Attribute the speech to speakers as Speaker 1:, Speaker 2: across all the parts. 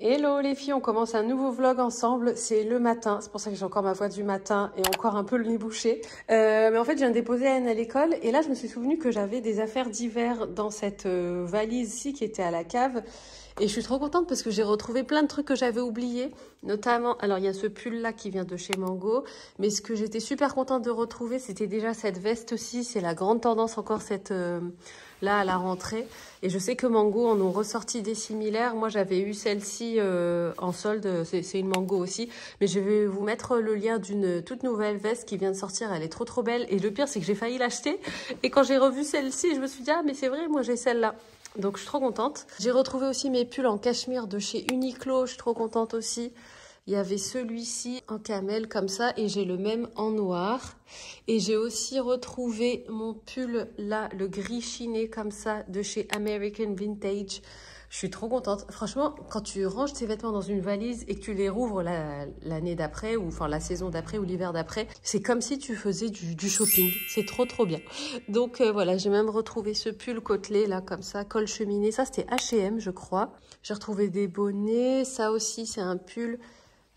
Speaker 1: Hello les filles, on commence un nouveau vlog ensemble, c'est le matin, c'est pour ça que j'ai encore ma voix du matin et encore un peu le nez bouché. Mais en fait je viens de déposer Anne à l'école et là je me suis souvenu que j'avais des affaires d'hiver dans cette valise-ci qui était à la cave. Et je suis trop contente parce que j'ai retrouvé plein de trucs que j'avais oubliés, notamment, alors il y a ce pull là qui vient de chez Mango, mais ce que j'étais super contente de retrouver, c'était déjà cette veste-ci, c'est la grande tendance encore cette là à la rentrée. Et je sais que Mango en ont ressorti des similaires, moi j'avais eu celle-ci en solde, c'est une Mango aussi, mais je vais vous mettre le lien d'une toute nouvelle veste qui vient de sortir, elle est trop belle, et le pire c'est que j'ai failli l'acheter, et quand j'ai revu celle-ci, je me suis dit ah mais c'est vrai, moi j'ai celle-là. Donc je suis trop contente. J'ai retrouvé aussi mes pulls en cachemire de chez Uniqlo, je suis trop contente aussi. Il y avait celui-ci en camel comme ça et j'ai le même en noir. Et j'ai aussi retrouvé mon pull là, le gris chiné comme ça de chez American Vintage. Je suis trop contente. Franchement, quand tu ranges tes vêtements dans une valise et que tu les rouvres l'année d'après, ou enfin la saison d'après ou l'hiver d'après, c'est comme si tu faisais du shopping. C'est trop bien. Donc voilà, j'ai même retrouvé ce pull côtelé là comme ça, col cheminé. Ça c'était H&M je crois. J'ai retrouvé des bonnets. Ça aussi c'est un pull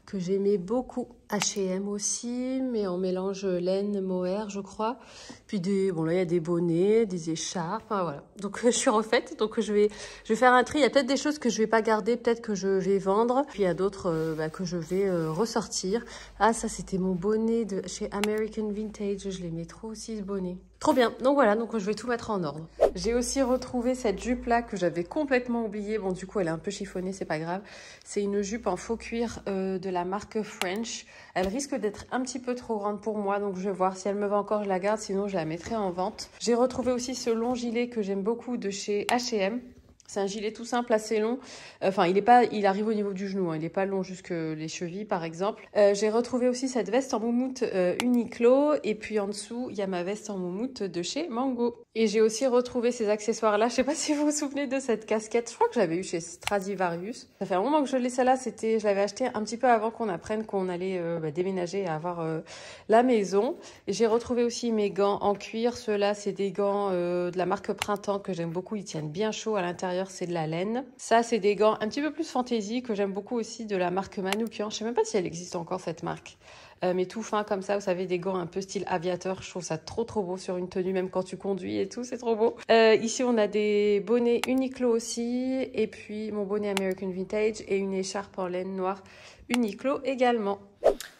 Speaker 1: que j'aimais beaucoup. H&M aussi, mais en mélange laine, mohair, je crois. Puis bon là il y a des bonnets, des écharpes, enfin, voilà. Donc je suis refaite, donc je vais faire un tri. Il y a peut-être des choses que je vais pas garder, peut-être que je vais vendre. Puis il y a d'autres que je vais ressortir. Ah ça c'était mon bonnet de chez American Vintage, je l'aimais trop aussi ce bonnet. Trop bien, donc voilà, donc je vais tout mettre en ordre. J'ai aussi retrouvé cette jupe là que j'avais complètement oubliée. Bon du coup elle est un peu chiffonnée, c'est pas grave. C'est une jupe en faux cuir de la marque French. Elle risque d'être un petit peu trop grande pour moi, donc je vais voir si elle me va encore, je la garde, sinon je la mettrai en vente. J'ai retrouvé aussi ce long gilet que j'aime beaucoup de chez H&M. C'est un gilet tout simple, assez long. Enfin, il arrive au niveau du genou, hein. Il n'est pas long jusque les chevilles, par exemple. J'ai retrouvé aussi cette veste en moumoute Uniqlo. Et puis en dessous, il y a ma veste en moumoute de chez Mango. Et j'ai aussi retrouvé ces accessoires-là. Je sais pas si vous vous souvenez de cette casquette. Je crois que je l'avais eu chez Stradivarius. Ça fait un moment que je l'ai, celle-là. Je l'avais acheté un petit peu avant qu'on apprenne qu'on allait déménager et avoir la maison. Et j'ai retrouvé aussi mes gants en cuir. Ceux-là, c'est des gants de la marque Printemps que j'aime beaucoup. Ils tiennent bien chaud à l'intérieur. C'est de la laine. Ça, c'est des gants un petit peu plus fantaisie que j'aime beaucoup aussi de la marque Manoukian. Je sais même pas si elle existe encore cette marque. Mais tout fin comme ça, vous savez, des gants un peu style aviateur. Je trouve ça trop beau sur une tenue, même quand tu conduis et tout, c'est trop beau. Ici, on a des bonnets Uniqlo aussi. Et puis, mon bonnet American Vintage et une écharpe en laine noire Uniqlo également.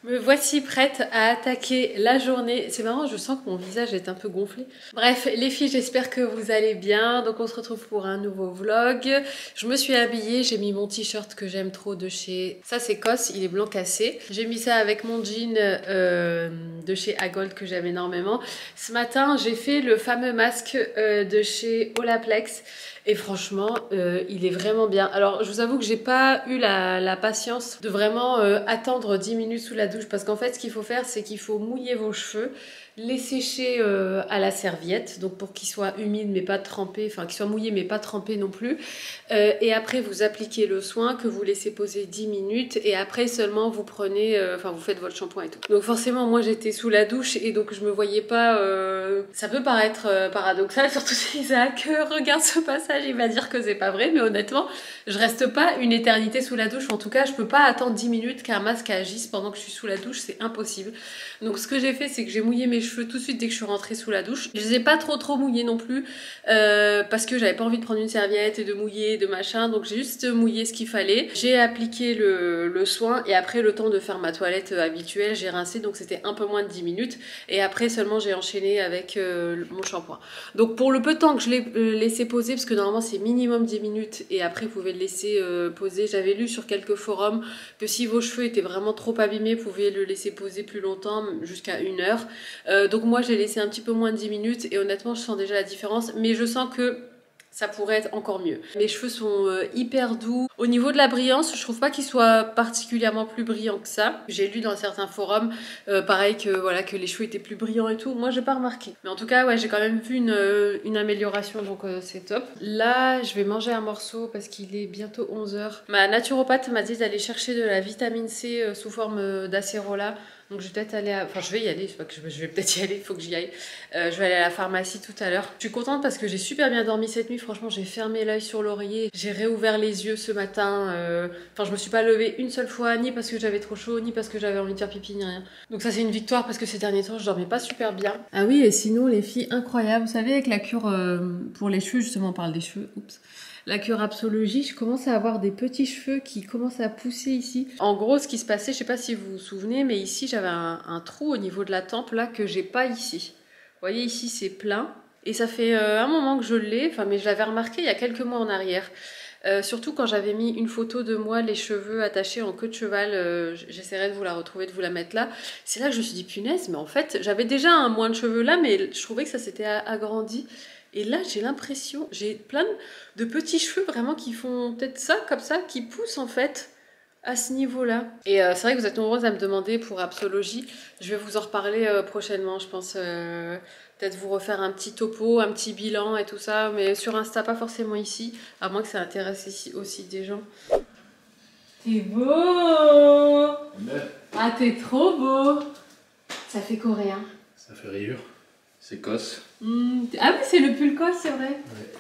Speaker 1: Me voici prête à attaquer la journée. C'est marrant, je sens que mon visage est un peu gonflé. Bref, les filles, j'espère que vous allez bien. Donc on se retrouve pour un nouveau vlog. Je me suis habillée, j'ai mis mon t-shirt que j'aime trop de chez... Ça c'est COS, il est blanc cassé. J'ai mis ça avec mon jean de chez Agold que j'aime énormément. Ce matin, j'ai fait le fameux masque de chez Olaplex. Et franchement, il est vraiment bien. Alors, je vous avoue que j'ai pas eu la patience de vraiment attendre 10 minutes sous la douche. Parce qu'en fait, ce qu'il faut faire, c'est qu'il faut mouiller vos cheveux, les sécher à la serviette. Donc, pour qu'ils soient humides mais pas trempés. Enfin, qu'ils soient mouillés mais pas trempés non plus. Et après, vous appliquez le soin que vous laissez poser 10 minutes. Et après, seulement, vous prenez... Enfin, vous faites votre shampoing et tout. Donc, forcément, moi, j'étais sous la douche. Et donc, je me voyais pas... Ça peut paraître paradoxal, surtout si Isaac regarde ce passage. Il va dire que c'est pas vrai, mais honnêtement, je reste pas une éternité sous la douche. En tout cas, je peux pas attendre 10 minutes qu'un masque agisse pendant que je suis sous la douche, c'est impossible. Donc ce que j'ai fait, c'est que j'ai mouillé mes cheveux tout de suite dès que je suis rentrée sous la douche. Je les ai pas trop mouillés non plus, parce que j'avais pas envie de prendre une serviette et de mouiller, de machin, donc j'ai juste mouillé ce qu'il fallait. J'ai appliqué le soin, et après le temps de faire ma toilette habituelle, j'ai rincé, donc c'était un peu moins de 10 minutes, et après seulement j'ai enchaîné avec mon shampoing. Donc pour le peu de temps que je l'ai laissé poser, parce que normalement c'est minimum 10 minutes et après vous pouvez le laisser poser. J'avais lu sur quelques forums que si vos cheveux étaient vraiment trop abîmés, vous pouviez le laisser poser plus longtemps, jusqu'à 1 heure. Donc moi j'ai laissé un petit peu moins de 10 minutes et honnêtement je sens déjà la différence, mais je sens que ça pourrait être encore mieux. Mes cheveux sont hyper doux. Au niveau de la brillance, je trouve pas qu'ils soient particulièrement plus brillants que ça. J'ai lu dans certains forums, pareil que voilà que les cheveux étaient plus brillants et tout. Moi, j'ai pas remarqué. Mais en tout cas, ouais, j'ai quand même vu une amélioration, donc c'est top. Là, je vais manger un morceau parce qu'il est bientôt 11 h. Ma naturopathe m'a dit d'aller chercher de la vitamine C sous forme d'acérola. Donc je vais peut-être aller enfin je vais y aller, c'est pas que je vais peut-être y aller, il faut que j'y aille. Je vais aller à la pharmacie tout à l'heure. Je suis contente parce que j'ai super bien dormi cette nuit, franchement j'ai fermé l'œil sur l'oreiller, j'ai réouvert les yeux ce matin. Enfin je me suis pas levée une seule fois, ni parce que j'avais trop chaud, ni parce que j'avais envie de faire pipi, ni rien. Donc ça c'est une victoire parce que ces derniers temps je dormais pas super bien. Ah oui, et sinon les filles, incroyables, vous savez avec la cure pour les cheveux, justement on parle des cheveux, oups. La cure Absologie, je commence à avoir des petits cheveux qui commencent à pousser ici. En gros, ce qui se passait, je sais pas si vous vous souvenez, mais ici, j'avais un trou au niveau de la tempe, là, que j'ai pas ici. Vous voyez, ici, c'est plein. Et ça fait un moment que je l'ai, enfin, mais je l'avais remarqué il y a quelques mois en arrière. Surtout quand j'avais mis une photo de moi, les cheveux attachés en queue de cheval, j'essaierai de vous la retrouver, de vous la mettre là. C'est là que je me suis dit, punaise, mais en fait, j'avais déjà un moins de cheveux là, mais je trouvais que ça s'était agrandi. Et là, j'ai l'impression, j'ai plein de petits cheveux vraiment qui font peut-être ça, comme ça, qui poussent en fait à ce niveau-là. Et c'est vrai que vous êtes nombreuses à me demander pour Absologie. Je vais vous en reparler prochainement, je pense. Peut-être vous refaire un petit topo, un petit bilan et tout ça. Mais sur Insta, pas forcément ici. À moins que ça intéresse ici aussi des gens. T'es beau! Ah, t'es trop beau! Ça fait coréen.
Speaker 2: Ça fait rayure. C'est Cos.
Speaker 1: Ah oui, c'est le pull Cos, c'est vrai.
Speaker 2: Ouais.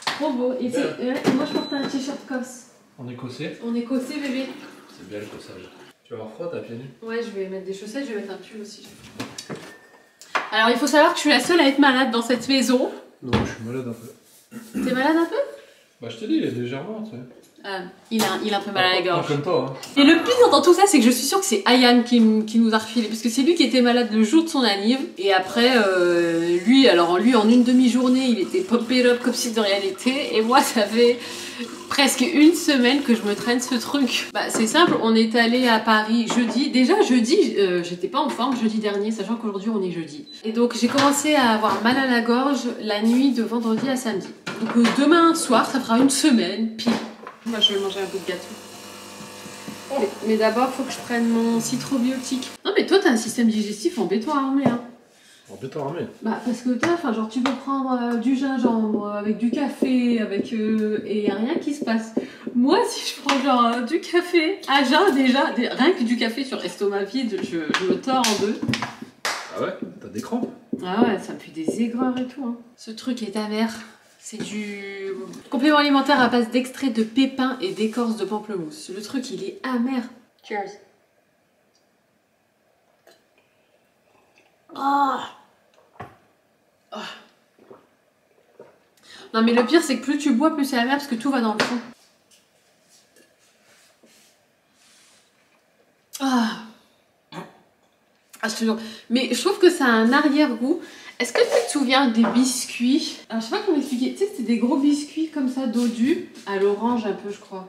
Speaker 1: Trop beau. Et moi, je porte un t-shirt Cos.
Speaker 2: En écossais.
Speaker 1: En écossais, bébé.
Speaker 2: C'est bien le cossage. Tu vas avoir froid, t'as pieds nus?
Speaker 1: Ouais, je vais mettre des chaussettes, je vais mettre un pull aussi. Alors, il faut savoir que je suis la seule à être malade dans cette maison.
Speaker 2: Non, je suis malade un peu.
Speaker 1: T'es malade un peu?
Speaker 2: Bah, je te dis, il est légèrement, tu sais.
Speaker 1: Il a un peu mal à la gorge.
Speaker 2: Pas comme toi, hein.
Speaker 1: Et le pire dans tout ça, c'est que je suis sûre que c'est Ayane qui nous a refilé. Parce que c'est lui qui était malade le jour de son anniv. Et après, lui, en une demi-journée, il était popé up comme si de rien n'était. Et moi, ça fait presque une semaine que je me traîne ce truc. Bah, c'est simple, on est allé à Paris jeudi. Déjà, jeudi, j'étais pas en forme jeudi dernier, sachant qu'aujourd'hui, on est jeudi. Et donc, j'ai commencé à avoir mal à la gorge la nuit de vendredi à samedi. Donc, demain soir, ça fera une semaine, pile. Moi, je vais manger un bout de gâteau. Mais d'abord, il faut que je prenne mon citrobiotique. Non, mais toi, t'as un système digestif en béton armé, hein.
Speaker 2: En béton armé?
Speaker 1: Bah, parce que toi, enfin, genre, tu peux prendre du gingembre avec du café, et y a rien qui se passe. Moi, si je prends genre du café à jeun, déjà, rien que du café sur estomac vide, je me tords en deux.
Speaker 2: Ah ouais? T'as des crampes?
Speaker 1: Ah ouais, ça me fait des aigreurs et tout, hein. Ce truc est amer. C'est du complément alimentaire à base d'extrait de pépins et d'écorce de pamplemousse. Le truc, il est amer. Cheers. Oh. Oh. Non mais le pire, c'est que plus tu bois, plus c'est amer parce que tout va dans le fond. Ah. Ah, je te jure. Mais je trouve que ça a un arrière-goût. Est-ce que tu te souviens des biscuits? Alors, je sais pas comment expliquer. Tu sais, c'était des gros biscuits comme ça, dodus, à l'orange un peu, je crois.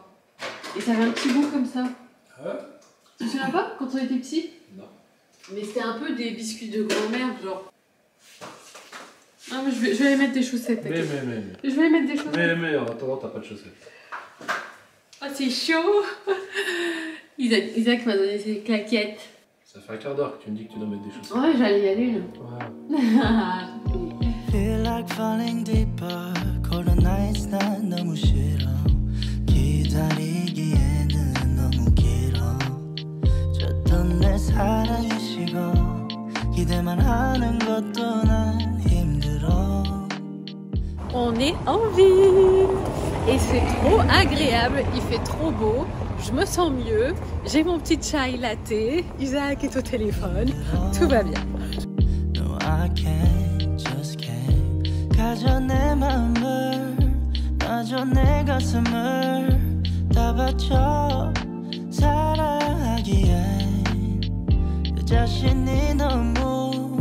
Speaker 1: Et ça avait un petit goût comme ça.
Speaker 2: Ah ouais?
Speaker 1: Tu te souviens pas quand on était petit?
Speaker 2: Non.
Speaker 1: Mais c'était un peu des biscuits de grand-mère, genre. Ah, mais je vais aller mettre des chaussettes.
Speaker 2: Mais.
Speaker 1: Je vais aller mettre des chaussettes.
Speaker 2: Mais, en attendant, t'as pas de chaussettes.
Speaker 1: Oh, c'est chaud. Isaac m'a donné ses claquettes.
Speaker 2: Ça fait un quart d'heure que tu me dis que tu dois mettre des chaussettes.
Speaker 1: Ouais, j'allais y aller, là.
Speaker 2: Ouais.
Speaker 3: Feel like falling deeper. Cold nights 난 너무 싫어. 기다리기에는 너무 길어. 줬던 내 사랑이 식어. 기대만 하는 것도 난 힘들어.
Speaker 1: On est en ville et c'est trop agréable, il fait trop beau, je me sens mieux, j'ai mon petit chai latte, Isaac est au téléphone, tout va bien.
Speaker 3: No, I can't, just can't. 가져 내 맘을, 놔줘 내 가슴을 다 바쳐 사랑하기엔 내 자신이 너무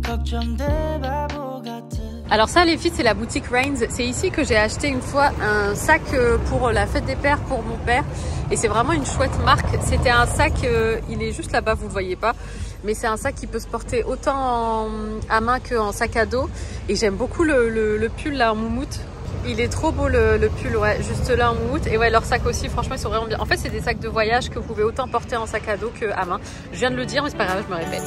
Speaker 3: 걱정돼 바보 같은.
Speaker 1: Alors ça les filles, c'est la boutique Rains, c'est ici que j'ai acheté une fois un sac pour la fête des pères pour mon père et c'est vraiment une chouette marque. C'était un sac, il est juste là-bas, vous le voyez pas, mais c'est un sac qui peut se porter autant à main qu'en sac à dos et j'aime beaucoup le pull là en moumoute. Il est trop beau le pull, ouais, juste là en moumoute. Et ouais, leurs sacs aussi, franchement, ils sont vraiment bien. En fait, c'est des sacs de voyage que vous pouvez autant porter en sac à dos qu'à main. Je viens de le dire, mais c'est pas grave, je me répète.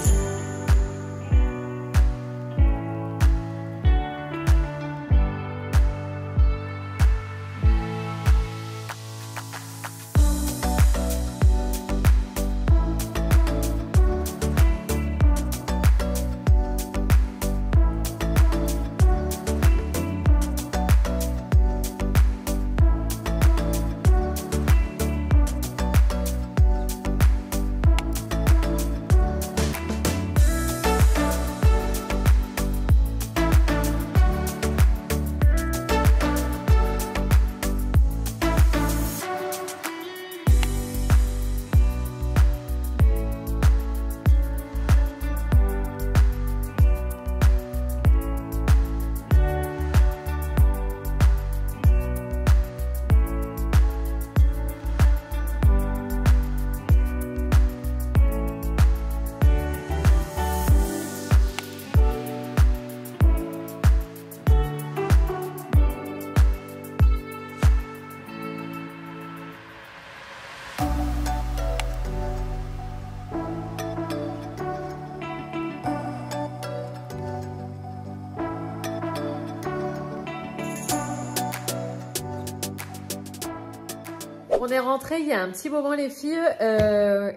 Speaker 1: est rentré il y a un petit moment les filles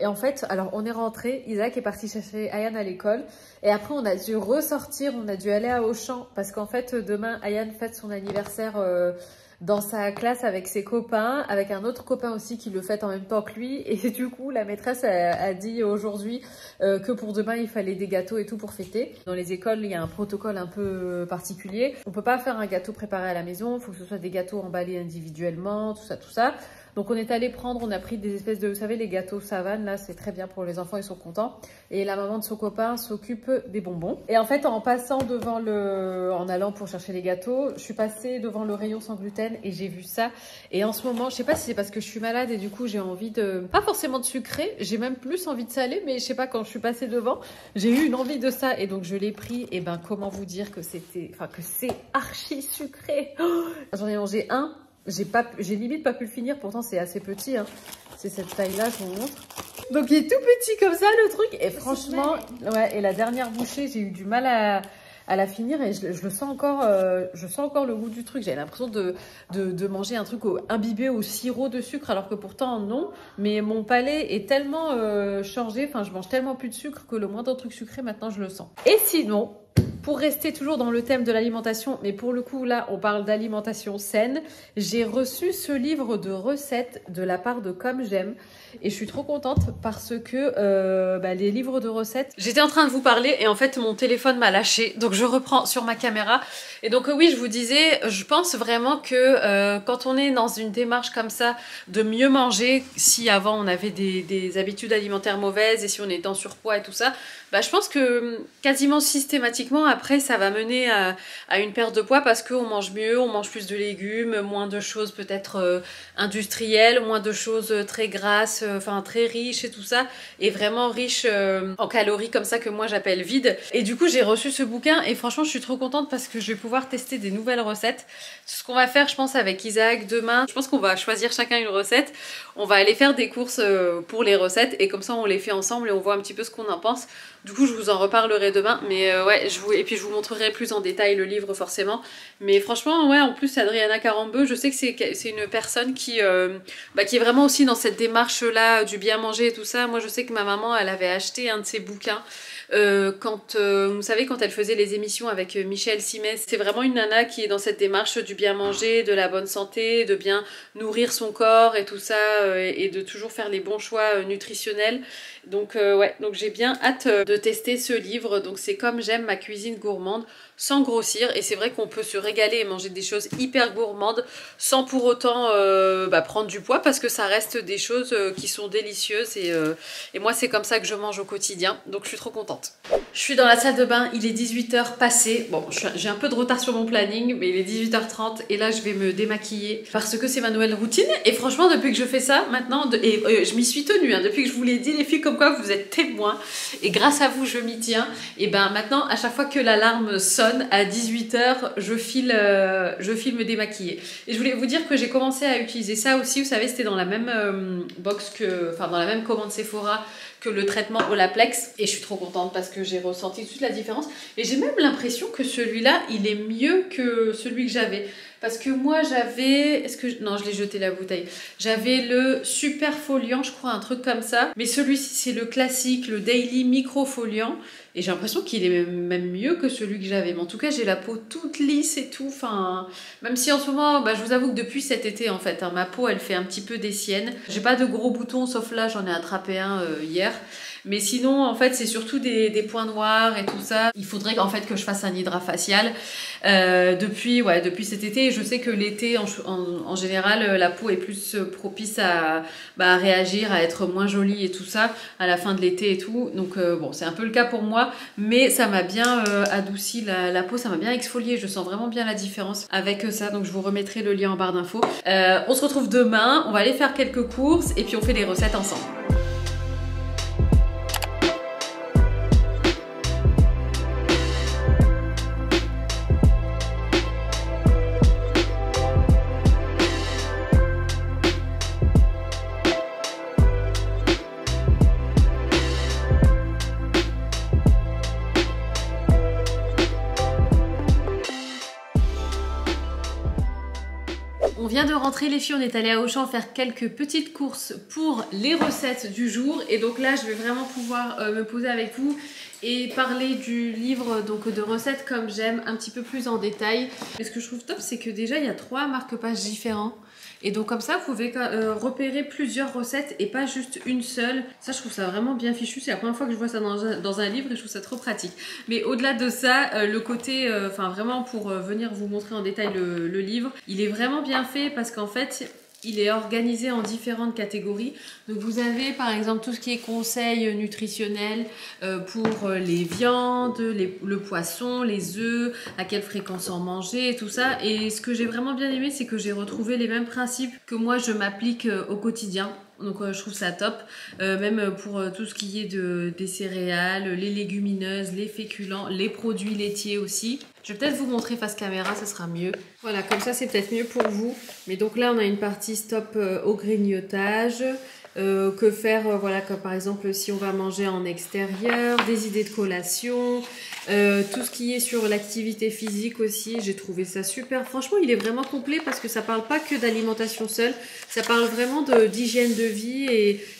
Speaker 1: et en fait, alors on est rentré, Isaac est parti chercher Ayane à l'école et après on a dû ressortir, on a dû aller à Auchan parce qu'en fait demain Ayane fête son anniversaire dans sa classe avec ses copains, avec un autre copain aussi qui le fête en même temps que lui et du coup la maîtresse a dit aujourd'hui que pour demain il fallait des gâteaux et tout pour fêter. Dans les écoles il y a un protocole un peu particulier, on peut pas faire un gâteau préparé à la maison, il faut que ce soit des gâteaux emballés individuellement, tout ça. Donc on est allé prendre, on a pris des espèces de, vous savez les gâteaux Savane là, c'est très bien pour les enfants, ils sont contents. Et la maman de son copain s'occupe des bonbons. Et en fait en passant en allant pour chercher les gâteaux, je suis passée devant le rayon sans gluten et j'ai vu ça. Et en ce moment, je sais pas si c'est parce que je suis malade et du coup j'ai envie de, pas forcément de sucré, j'ai même plus envie de salé, mais je sais pas, quand je suis passée devant, j'ai eu une envie de ça et donc je l'ai pris. Et ben comment vous dire que que c'est archi sucré. Oh, j'en ai mangé un. J'ai limite pas pu le finir, pourtant c'est assez petit, hein. C'est cette taille-là, je vous montre. Donc il est tout petit comme ça le truc, et franchement, ouais, et la dernière bouchée, j'ai eu du mal à la finir et je le sens encore, le goût du truc. J'ai l'impression de manger un truc imbibé au sirop de sucre, alors que pourtant non, mais mon palais est tellement changé, enfin je mange tellement plus de sucre que le moindre truc sucré maintenant je le sens. Et sinon, pour rester toujours dans le thème de l'alimentation, mais pour le coup là on parle d'alimentation saine, j'ai reçu ce livre de recettes de la part de Comme J'aime et je suis trop contente parce que les livres de recettes, j'étais en train de vous parler et en fait mon téléphone m'a lâché, donc je reprends sur ma caméra. Et donc oui, je vous disais, je pense vraiment que quand on est dans une démarche comme ça de mieux manger, si avant on avait des habitudes alimentaires mauvaises et si on est en surpoids et tout ça, je pense que quasiment systématiquement après ça va mener à une perte de poids parce qu'on mange mieux, on mange plus de légumes, moins de choses peut-être industrielles, moins de choses très grasses, enfin très riches et tout ça, et vraiment riches en calories comme ça que moi j'appelle vides. Et du coup j'ai reçu ce bouquin et franchement je suis trop contente parce que je vais pouvoir tester des nouvelles recettes. Ce qu'on va faire je pense avec Isaac demain, je pense qu'on va choisir chacun une recette, on va aller faire des courses pour les recettes et comme ça on les fait ensemble et on voit un petit peu ce qu'on en pense. Du coup je vous en reparlerai demain, mais ouais, et puis je vous montrerai plus en détail le livre forcément. Mais franchement ouais, en plus Adriana Carambeu, je sais que c'est une personne qui est vraiment aussi dans cette démarche là du bien manger et tout ça. Moi je sais que ma maman elle avait acheté un de ses bouquins vous savez, quand elle faisait les émissions avec Michel Simès. C'est vraiment une nana qui est dans cette démarche du bien manger, de la bonne santé, de bien nourrir son corps et tout ça, et de toujours faire les bons choix nutritionnels. Donc ouais, donc j'ai bien hâte de tester ce livre. Donc c'est Comme J'aime, ma cuisine gourmande, sans grossir. Et c'est vrai qu'on peut se régaler et manger des choses hyper gourmandes sans pour autant prendre du poids, parce que ça reste des choses qui sont délicieuses et moi c'est comme ça que je mange au quotidien, donc je suis trop contente. Je suis dans la salle de bain, il est 18h passé. Bon, j'ai un peu de retard sur mon planning, mais il est 18h30 et là je vais me démaquiller parce que c'est ma nouvelle routine. Et franchement, depuis que je fais ça maintenant, je m'y suis tenue, hein, depuis que je vous l'ai dit les filles, comme quoi vous êtes témoins, et grâce à vous je m'y tiens. Et ben maintenant, à chaque fois que l'alarme sonne à 18h, je file me démaquiller. Et je voulais vous dire que j'ai commencé à utiliser ça aussi, vous savez, c'était dans la même dans la même commande Sephora que le traitement Olaplex, et je suis trop contente parce que j'ai ressenti toute la différence et j'ai même l'impression que celui-là il est mieux que celui que j'avais, parce que moi j'avais, non, je l'ai jeté la bouteille, j'avais le super foliant, je crois, un truc comme ça, mais celui-ci c'est le classique, le daily micro foliant, et j'ai l'impression qu'il est même mieux que celui que j'avais. Mais en tout cas j'ai la peau toute lisse et tout, enfin même si en ce moment je vous avoue que depuis cet été en fait, ma peau elle fait un petit peu des siennes, j'ai pas de gros boutons sauf là j'en ai attrapé un hier, mais sinon en fait c'est surtout des points noirs et tout ça. Il faudrait en fait que je fasse un hydrafacial depuis cet été. Je sais que l'été en général la peau est plus propice à réagir, à être moins jolie et tout ça à la fin de l'été et tout, donc bon c'est un peu le cas pour moi, mais ça m'a bien adouci la peau, ça m'a bien exfolié, je sens vraiment bien la différence avec ça, donc je vous remettrai le lien en barre d'infos. On se retrouve demain, on va aller faire quelques courses et puis on fait les recettes ensemble. On vient de rentrée les filles, on est allé à Auchan faire quelques petites courses pour les recettes du jour. Et donc là, je vais vraiment pouvoir me poser avec vous et parler du livre donc de recettes comme j'aime un petit peu plus en détail. Et ce que je trouve top, c'est que déjà il y a 3 marque-pages différents. Et donc comme ça, vous pouvez repérer plusieurs recettes et pas juste une seule. Ça, je trouve ça vraiment bien fichu. C'est la première fois que je vois ça dans un livre et je trouve ça trop pratique. Mais au-delà de ça, le côté, enfin vraiment pour venir vous montrer en détail le livre, il est vraiment bien fait parce qu'en fait, il est organisé en différentes catégories. Donc vous avez par exemple tout ce qui est conseils nutritionnels pour les viandes, le poisson, les œufs, à quelle fréquence en manger et tout ça. Et ce que j'ai vraiment bien aimé, c'est que j'ai retrouvé les mêmes principes que moi je m'applique au quotidien. Donc je trouve ça top, même pour tout ce qui est des céréales, les légumineuses, les féculents, les produits laitiers aussi. Je vais peut-être vous montrer face caméra, ça sera mieux. Voilà, comme ça c'est peut-être mieux pour vous. Mais donc là on a une partie stop au grignotage. Que faire, voilà, comme par exemple si on va manger en extérieur, des idées de collation, tout ce qui est sur l'activité physique aussi, j'ai trouvé ça super. Franchement, il est vraiment complet parce que ça parle pas que d'alimentation seule, ça parle vraiment d'hygiène de vie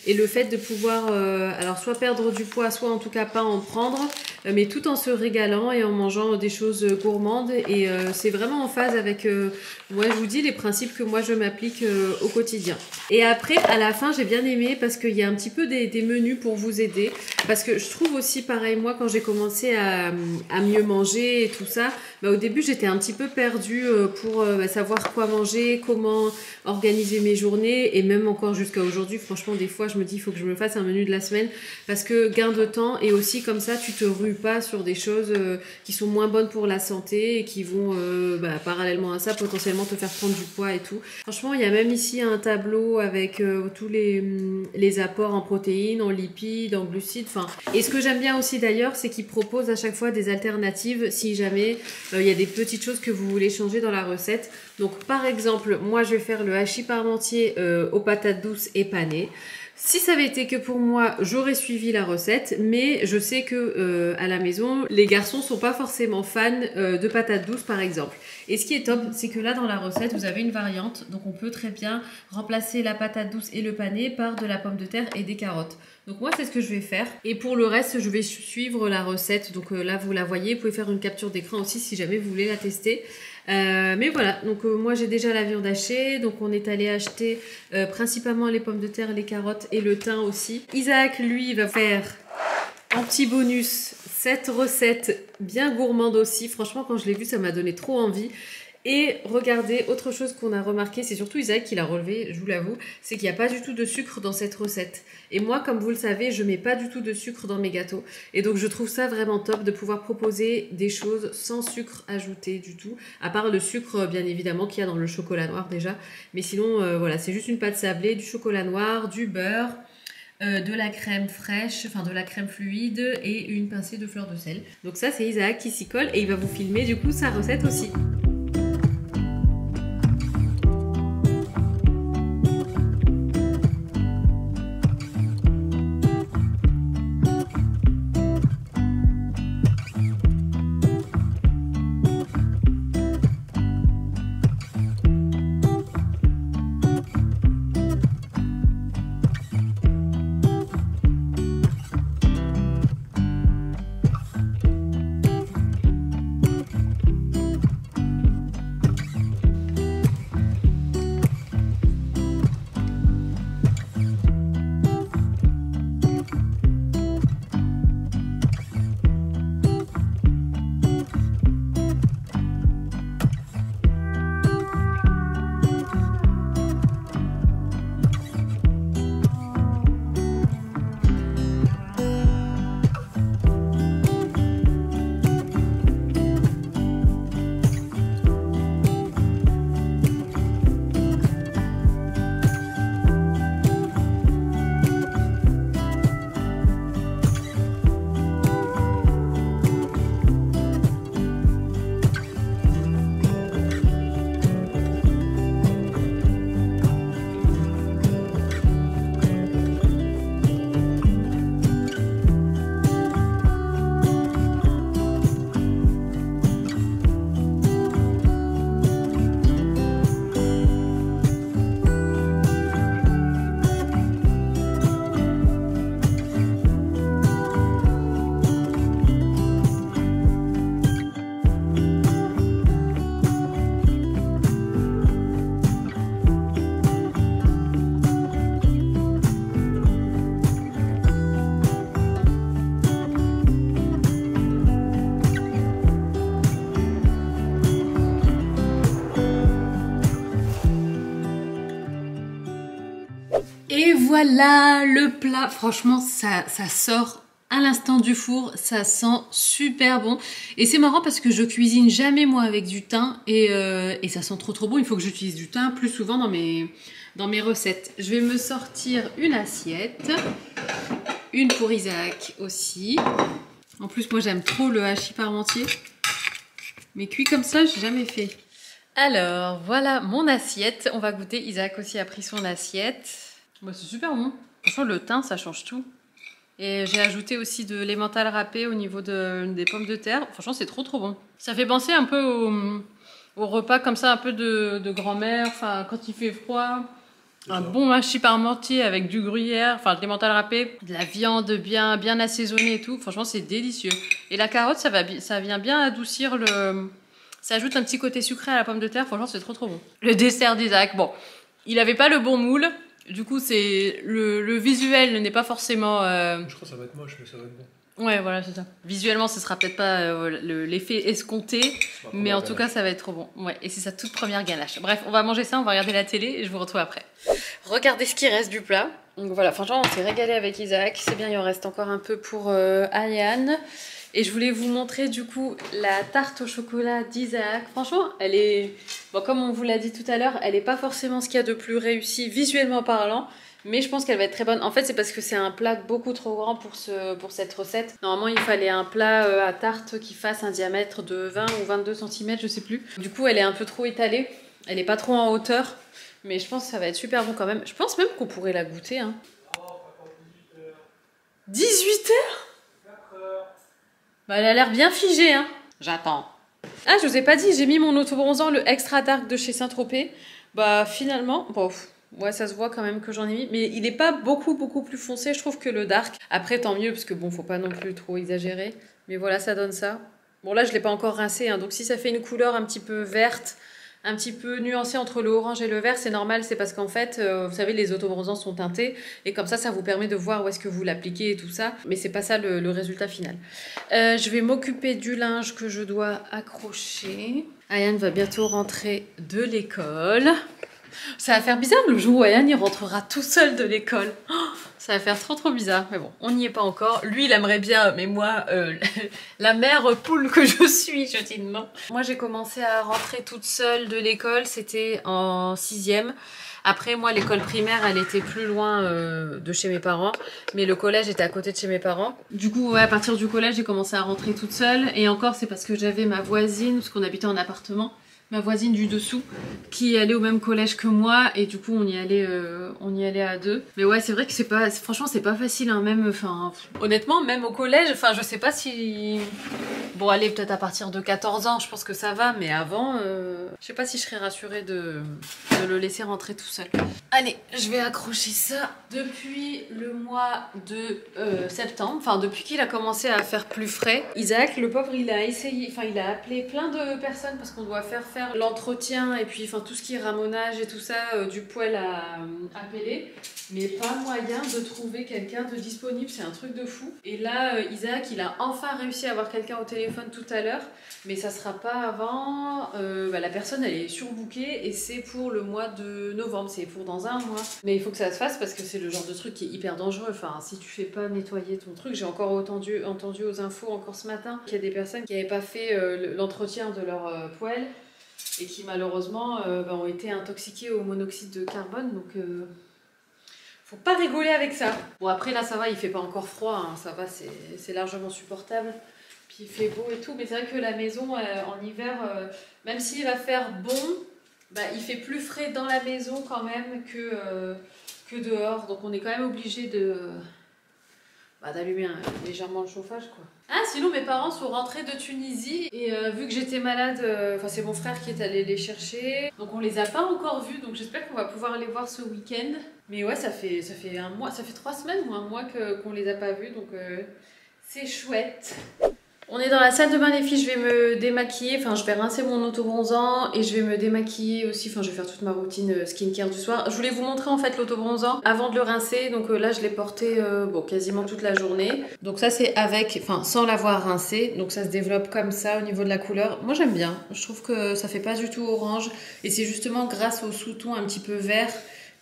Speaker 1: et le fait de pouvoir, alors soit perdre du poids, soit en tout cas pas en prendre, mais tout en se régalant et en mangeant des choses gourmandes. Et c'est vraiment en phase avec, moi je vous dis, les principes que moi je m'applique au quotidien. Et après, à la fin, j'ai bien aimé parce qu'il y a un petit peu des menus pour vous aider. Parce que je trouve aussi, pareil, moi, quand j'ai commencé à mieux manger et tout ça, bah, au début, j'étais un petit peu perdue pour savoir quoi manger, comment organiser mes journées. Et même encore jusqu'à aujourd'hui, franchement, des fois, je me dis, il faut que je me fasse un menu de la semaine. Parce que gain de temps et aussi comme ça, tu te rues pas sur des choses qui sont moins bonnes pour la santé et qui vont, parallèlement à ça, potentiellement te faire prendre du poids et tout. Franchement, il y a même ici un tableau avec tous les apports en protéines, en lipides, en glucides, enfin. Et ce que j'aime bien aussi d'ailleurs, c'est qu'ils proposent à chaque fois des alternatives si jamais il y a des petites choses que vous voulez changer dans la recette. Donc par exemple, moi je vais faire le hachis parmentier aux patates douces et panées. Si ça avait été que pour moi, j'aurais suivi la recette, mais je sais que à la maison, les garçons sont pas forcément fans de patates douces par exemple. Et ce qui est top, c'est que là dans la recette, vous avez une variante, donc on peut très bien remplacer la patate douce et le pané par de la pomme de terre et des carottes. Donc moi c'est ce que je vais faire et pour le reste je vais suivre la recette, donc là vous la voyez, vous pouvez faire une capture d'écran aussi si jamais vous voulez la tester. Mais voilà, donc moi j'ai déjà la viande hachée, donc on est allé acheter principalement les pommes de terre, les carottes et le thym aussi. Isaac lui va faire en petit bonus cette recette bien gourmande aussi, franchement quand je l'ai vue ça m'a donné trop envie. Et regardez, autre chose qu'on a remarqué, c'est surtout Isaac qui l'a relevé, je vous l'avoue, c'est qu'il n'y a pas du tout de sucre dans cette recette. Et moi, comme vous le savez, je mets pas du tout de sucre dans mes gâteaux. Et donc je trouve ça vraiment top de pouvoir proposer des choses sans sucre ajouté du tout. À part le sucre, bien évidemment, qu'il y a dans le chocolat noir déjà. Mais sinon, voilà, c'est juste une pâte sablée, du chocolat noir, du beurre, de la crème fraîche, enfin de la crème fluide et une pincée de fleur de sel. Donc ça, c'est Isaac qui s'y colle et il va vous filmer du coup sa recette aussi. Et voilà le plat. Franchement, ça sort à l'instant du four. Ça sent super bon. Et c'est marrant parce que je cuisine jamais moi avec du thym. Et ça sent trop bon. Il faut que j'utilise du thym plus souvent dans mes recettes. Je vais me sortir une assiette. Une pour Isaac aussi. En plus, moi j'aime trop le hachis parmentier. Mais cuit comme ça, j'ai jamais fait. Alors, voilà mon assiette. On va goûter. Isaac aussi a pris son assiette. Bah, c'est super bon. Franchement, le thym, ça change tout. Et j'ai ajouté aussi de l'emmental râpé au niveau des pommes de terre. Franchement, c'est trop bon. Ça fait penser un peu au repas comme ça, un peu de grand-mère. Enfin, quand il fait froid, un bon hachis parmentier avec du gruyère, enfin de l'emmental râpé, de la viande bien assaisonnée et tout. Franchement, c'est délicieux. Et la carotte, ça vient bien adoucir le... Ça ajoute un petit côté sucré à la pomme de terre. Franchement, c'est trop bon. Le dessert d'Isaac, bon, il avait pas le bon moule. Du coup, c'est le visuel n'est pas forcément...
Speaker 2: Je crois que ça va être moche, mais ça va être bon.
Speaker 1: Ouais, voilà, c'est ça. Visuellement, ce sera peut-être pas l'effet escompté, mais en tout cas, ça va être trop bon. Ouais, et c'est sa toute première ganache. Bref, on va manger ça, on va regarder la télé et je vous retrouve après. Regardez ce qui reste du plat. Donc voilà, franchement, on s'est régalé avec Isaac. C'est bien, il en reste encore un peu pour Ayane. Et je voulais vous montrer du coup la tarte au chocolat d'Isaac. Franchement, elle est... Bon, comme on vous l'a dit tout à l'heure, elle n'est pas forcément ce qu'il y a de plus réussi visuellement parlant. Mais je pense qu'elle va être très bonne. En fait, c'est parce que c'est un plat beaucoup trop grand pour cette recette. Normalement, il fallait un plat à tarte qui fasse un diamètre de 20 ou 22 cm, je sais plus. Du coup, elle est un peu trop étalée. Elle n'est pas trop en hauteur. Mais je pense que ça va être super bon quand même. Je pense même qu'on pourrait la goûter. Hein. 18h ? Bah, elle a l'air bien figée, hein. J'attends. Ah, je vous ai pas dit, j'ai mis mon autobronzant, le Extra Dark de chez Saint-Tropez. Bah, finalement, bon, ouais, ça se voit quand même que j'en ai mis. Mais il est pas beaucoup plus foncé, je trouve, que le Dark. Après, tant mieux, parce que bon, faut pas non plus trop exagérer. Mais voilà, ça donne ça. Bon, là, je l'ai pas encore rincé, hein, donc si ça fait une couleur un petit peu verte, un petit peu nuancée entre le orange et le vert, c'est normal, c'est parce qu'en fait, vous savez, les autobronzants sont teintés, et comme ça vous permet de voir où est-ce que vous l'appliquez et tout ça, mais c'est pas ça le résultat final. Je vais m'occuper du linge que je dois accrocher. Ayane va bientôt rentrer de l'école. Ça va faire bizarre le jour où Ayane il rentrera tout seul de l'école. Oh, ça va faire trop bizarre. Mais bon, on n'y est pas encore. Lui, il aimerait bien, mais moi, la mère poule que je suis, je dis non. Moi, j'ai commencé à rentrer toute seule de l'école. C'était en 6e. Après, moi, l'école primaire, elle était plus loin de chez mes parents. Mais le collège était à côté de chez mes parents. Du coup, ouais, à partir du collège, j'ai commencé à rentrer toute seule. Et encore, c'est parce que j'avais ma voisine, parce qu'on habitait en appartement. Ma voisine du dessous qui allait au même collège que moi et du coup on y allait à deux. Mais ouais, c'est vrai que franchement c'est pas facile hein, même honnêtement même au collège, je sais pas si bon allez peut-être à partir de 14 ans, je pense que ça va, mais avant je sais pas si je serais rassurée de le laisser rentrer tout seul. Allez, je vais accrocher ça. Depuis le mois de septembre, depuis qu'il a commencé à faire plus frais, Isaac, le pauvre, il a essayé, il a appelé plein de personnes parce qu'on doit faire l'entretien et puis tout ce qui est ramonage et tout ça du poêle à peler, mais pas moyen de trouver quelqu'un de disponible, c'est un truc de fou. Et là, Isaac, il a enfin réussi à avoir quelqu'un au téléphone tout à l'heure, mais ça sera pas avant, la personne elle est surbookée et c'est pour le mois de novembre, c'est pour dans un mois. Mais il faut que ça se fasse parce que c'est le genre de truc qui est hyper dangereux, si tu fais pas nettoyer ton truc, j'ai encore entendu aux infos encore ce matin qu'il y a des personnes qui n'avaient pas fait l'entretien de leur poêle et qui malheureusement ont été intoxiqués au monoxyde de carbone, donc faut pas rigoler avec ça. Bon après là ça va, il fait pas encore froid, hein, ça va, c'est largement supportable, puis il fait beau et tout, mais c'est vrai que la maison en hiver, même s'il va faire bon, il fait plus frais dans la maison quand même que dehors, donc on est quand même obligé d'allumer légèrement le chauffage quoi. Ah sinon mes parents sont rentrés de Tunisie et vu que j'étais malade, c'est mon frère qui est allé les chercher, donc on les a pas encore vus, donc j'espère qu'on va pouvoir les voir ce week-end. Mais ouais, ça fait un mois, ça fait 3 semaines ou un mois qu'on les a pas vus, donc c'est chouette. On est dans la salle de bain les filles, je vais me démaquiller, je vais rincer mon autobronzant et je vais me démaquiller aussi, je vais faire toute ma routine skincare du soir. Je voulais vous montrer en fait l'autobronzant avant de le rincer, donc là je l'ai porté quasiment toute la journée. Donc ça c'est sans l'avoir rincé, donc ça se développe comme ça au niveau de la couleur. Moi j'aime bien, je trouve que ça fait pas du tout orange et c'est justement grâce au sous-ton un petit peu vert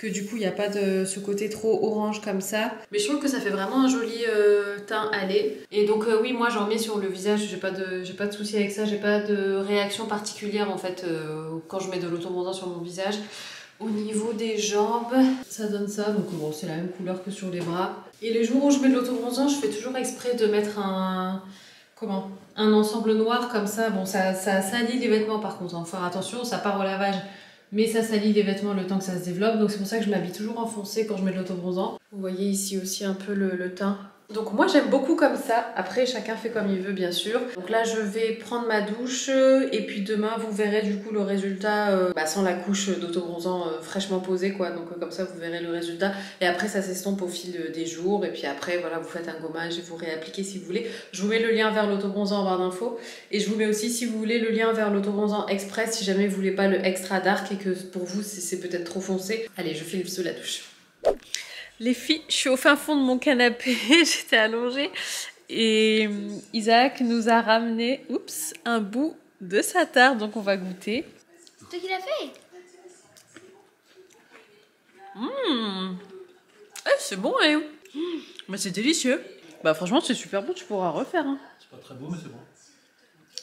Speaker 1: que du coup il n'y a pas de ce côté trop orange comme ça. Mais je trouve que ça fait vraiment un joli teint à lait. Et donc oui, moi j'en mets sur le visage, j'ai pas de souci avec ça, j'ai pas de réaction particulière en fait quand je mets de l'autobronzant sur mon visage. Au niveau des jambes, ça donne ça, donc bon, c'est la même couleur que sur les bras. Et les jours où je mets de l'autobronzant, je fais toujours exprès de mettre un ensemble noir comme ça. Bon, ça salit les vêtements par contre, hein. Faut faire attention, ça part au lavage, mais ça salit les vêtements le temps que ça se développe. Donc c'est pour ça que je m'habille toujours en foncé quand je mets de l'autobronzant. Vous voyez ici aussi un peu le teint. Donc moi j'aime beaucoup comme ça, après chacun fait comme il veut bien sûr. Donc là je vais prendre ma douche et puis demain vous verrez du coup le résultat sans la couche d'autobronzant fraîchement posée quoi. Donc comme ça vous verrez le résultat et après ça s'estompe au fil des jours et puis après voilà vous faites un gommage et vous réappliquez si vous voulez. Je vous mets le lien vers l'autobronzant en barre d'infos et je vous mets aussi si vous voulez le lien vers l'autobronzant express si jamais vous voulez pas le extra dark et que pour vous c'est peut-être trop foncé. Allez je file sous la douche. Les filles, je suis au fin fond de mon canapé, j'étais allongée et Isaac nous a ramené un bout de sa tarte, donc on va goûter.
Speaker 4: C'est toi qui l'as fait?
Speaker 1: C'est bon, hein. Mais c'est délicieux. Bah franchement, c'est super bon, tu pourras refaire. Hein.
Speaker 2: C'est pas très beau, mais c'est bon.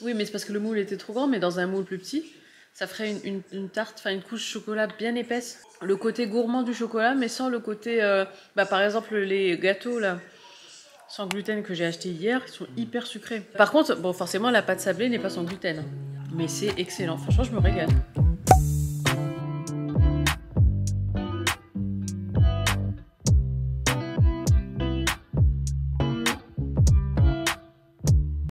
Speaker 1: Oui, mais c'est parce que le moule était trop grand, mais dans un moule plus petit, ça ferait une tarte, enfin une couche chocolat bien épaisse. Le côté gourmand du chocolat, mais sans le côté... par exemple, les gâteaux là, sans gluten que j'ai acheté hier, ils sont hyper sucrés. Par contre, bon, forcément, la pâte sablée n'est pas sans gluten. Mais c'est excellent. Franchement, je me régale.